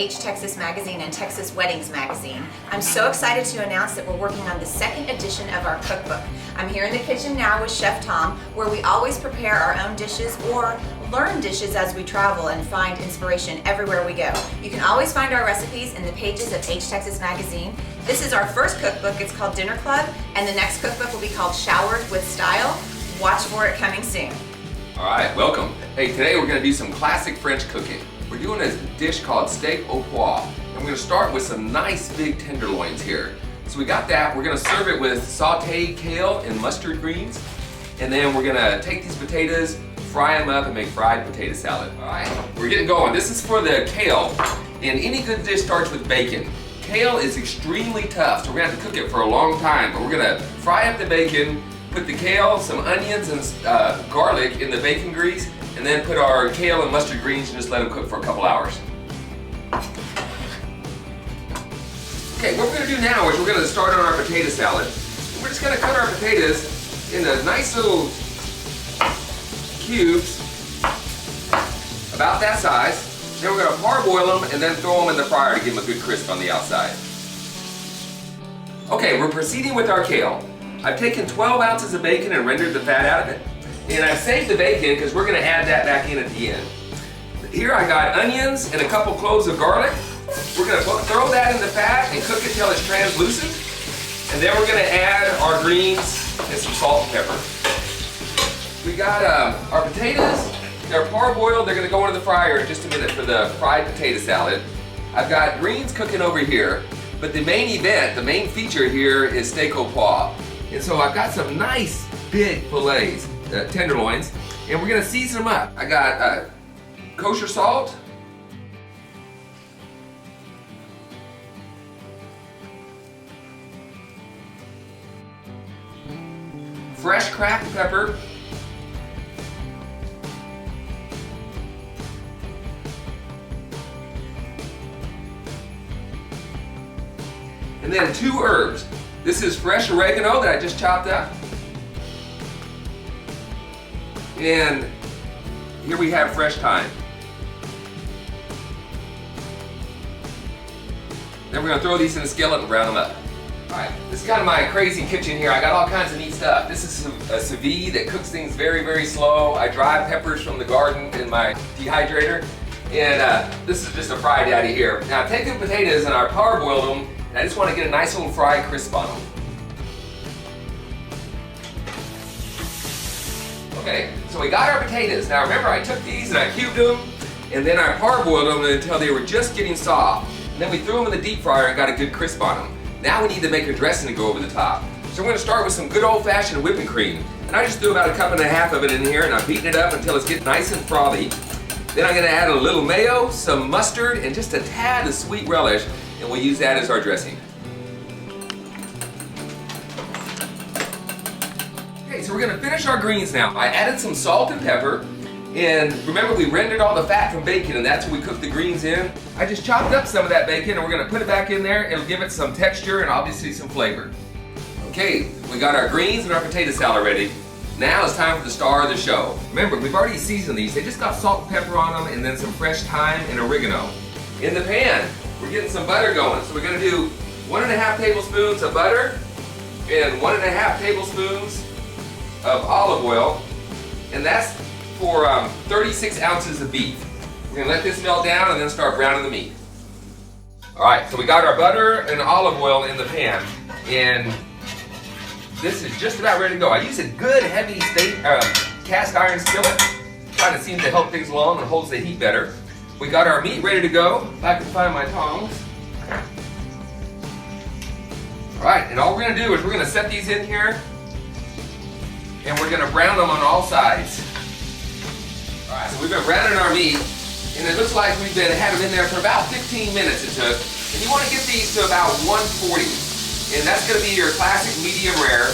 H Texas Magazine and Texas Weddings Magazine. I'm so excited to announce that we're working on the second edition of our cookbook. I'm here in the kitchen now with Chef Tom, where we always prepare our own dishes or learn dishes as we travel and find inspiration everywhere we go. You can always find our recipes in the pages of H Texas Magazine. This is our first cookbook. It's called Dinner Club, and the next cookbook will be called Showered with Style. Watch for it coming soon. All right, welcome. Hey, today we're gonna do some classic French cooking. We're doing a dish called steak au poivre. And we're gonna start with some nice big tenderloins here. So we got that. We're gonna serve it with sauteed kale and mustard greens. And then we're gonna take these potatoes, fry them up, and make fried potato salad. All right, we're getting going. This is for the kale. And any good dish starts with bacon. Kale is extremely tough, so we're gonna have to cook it for a long time. But we're gonna fry up the bacon, put the kale, some onions, and garlic in the bacon grease, and then put our kale and mustard greens and just let them cook for a couple hours. Okay, what we're gonna do now is we're gonna start on our potato salad. We're just gonna cut our potatoes into nice little cubes, about that size. Then we're gonna parboil them and then throw them in the fryer to give them a good crisp on the outside. Okay, we're proceeding with our kale. I've taken 12 ounces of bacon and rendered the fat out of it. And I've saved the bacon because we're gonna add that back in at the end. Here I got onions and a couple cloves of garlic. We're gonna throw that in the fat and cook it till it's translucent. And then we're gonna add our greens and some salt and pepper. We got our potatoes. They're parboiled. They're gonna go into the fryer in just a minute for the fried potato salad. I've got greens cooking over here. But the main event, the main feature here is steak au poivre. And so I've got some nice big fillets, tenderloins, and we're gonna season them up. I got kosher salt, fresh cracked pepper, and then 2 herbs. This is fresh oregano that I just chopped up. And here we have fresh thyme. Then we're gonna throw these in a skillet and brown them up. All right, this is kind of my crazy kitchen here. I got all kinds of neat stuff. This is a sous vide that cooks things very, very slow. I dry peppers from the garden in my dehydrator. And this is just a fry daddy here. Now I've taken potatoes and I parboiled them, and I just want to get a nice little fry crisp on them. Okay, so we got our potatoes. Now remember, I took these and I cubed them, and then I parboiled them until they were just getting soft. And then we threw them in the deep fryer and got a good crisp on them. Now we need to make a dressing to go over the top. So we're gonna start with some good old-fashioned whipping cream. And I just threw about 1.5 cups of it in here, and I'm beating it up until it's getting nice and frothy. Then I'm gonna add a little mayo, some mustard, and just a tad of sweet relish, and we'll use that as our dressing. Okay, so we're gonna finish our greens now. I added some salt and pepper, and remember we rendered all the fat from bacon, and that's what we cooked the greens in. I just chopped up some of that bacon, and we're gonna put it back in there. It'll give it some texture and obviously some flavor. Okay, we got our greens and our potato salad ready. Now it's time for the star of the show. Remember, we've already seasoned these. They just got salt and pepper on them, and then some fresh thyme and oregano. In the pan, we're getting some butter going. So we're gonna do 1.5 tablespoons of butter and 1.5 tablespoons of olive oil, and that's for 36 ounces of beef. We're gonna let this melt down and then start browning the meat. All right, so we got our butter and olive oil in the pan, and this is just about ready to go. I use a good heavy cast iron skillet. Kind of seems to help things along and holds the heat better. We got our meat ready to go. If I can find my tongs. All right, and all we're gonna do is we're gonna set these in here, and we're gonna brown them on all sides. All right, so we've been browning our meat, and it looks like we've had them in there for about 15 minutes it took. And you wanna get these to about 140. And that's gonna be your classic medium rare.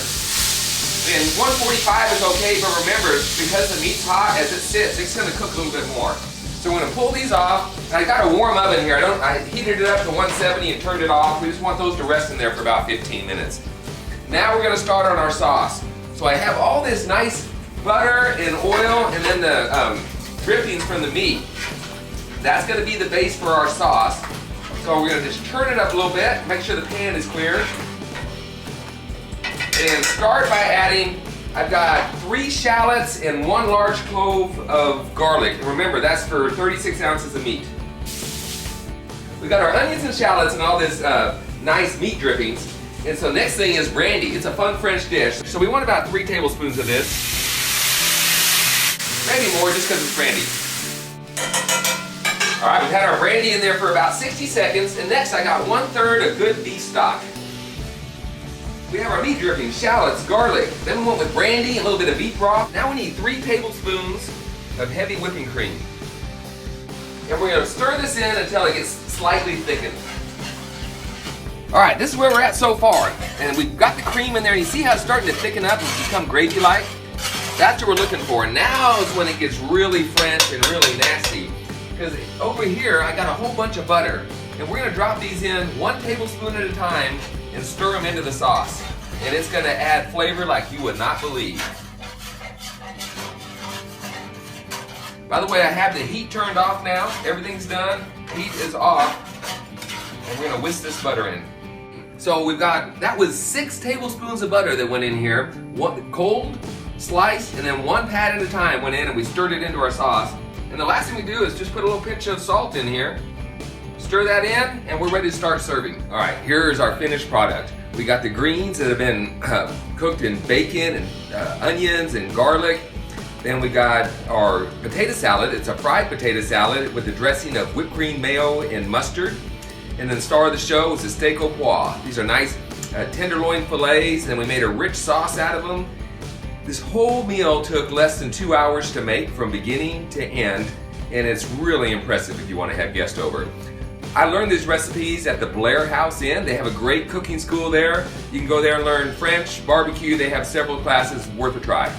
And 145 is okay, but remember, because the meat's hot, as it sits, it's gonna cook a little bit more. So we're gonna pull these off. I got a warm oven here. I heated it up to 170 and turned it off. We just want those to rest in there for about 15 minutes. Now we're gonna start on our sauce. So I have all this nice butter and oil, and then the drippings from the meat. That's gonna be the base for our sauce. So we're gonna just turn it up a little bit, make sure the pan is clear. And start by adding, I've got 3 shallots and 1 large clove of garlic. And remember, that's for 36 ounces of meat. We've got our onions and shallots and all this nice meat drippings. And so next thing is brandy. It's a fun French dish. So we want about 3 tablespoons of this. Maybe more just because it's brandy. All right, we've had our brandy in there for about 60 seconds. And next I got 1/3 of good beef stock. We have our meat dripping, shallots, garlic. Then we went with brandy and a little bit of beef broth. Now we need 3 tablespoons of heavy whipping cream. And we're gonna stir this in until it gets slightly thickened. All right, this is where we're at so far. And we've got the cream in there, and you see how it's starting to thicken up and become gravy-like? That's what we're looking for. Now is when it gets really French and really nasty. Because over here, I got a whole bunch of butter. And we're gonna drop these in 1 tablespoon at a time and stir them into the sauce. And it's gonna add flavor like you would not believe. By the way, I have the heat turned off now. Everything's done. Heat is off. And we're gonna whisk this butter in. So we've got, that was 6 tablespoons of butter that went in here. 1 cold, sliced, and then 1 pat at a time went in and we stirred it into our sauce. And the last thing we do is just put a little pinch of salt in here. Stir that in, and we're ready to start serving. All right, here's our finished product. We got the greens that have been cooked in bacon and onions and garlic. Then we got our potato salad. It's a fried potato salad with a dressing of whipped cream, mayo, and mustard. And then the star of the show is the steak au pois. These are nice tenderloin fillets, and we made a rich sauce out of them. This whole meal took less than 2 hours to make from beginning to end, and it's really impressive if you want to have guests over. I learned these recipes at the Blair House Inn. They have a great cooking school there. You can go there and learn French, barbecue. They have several classes worth a try.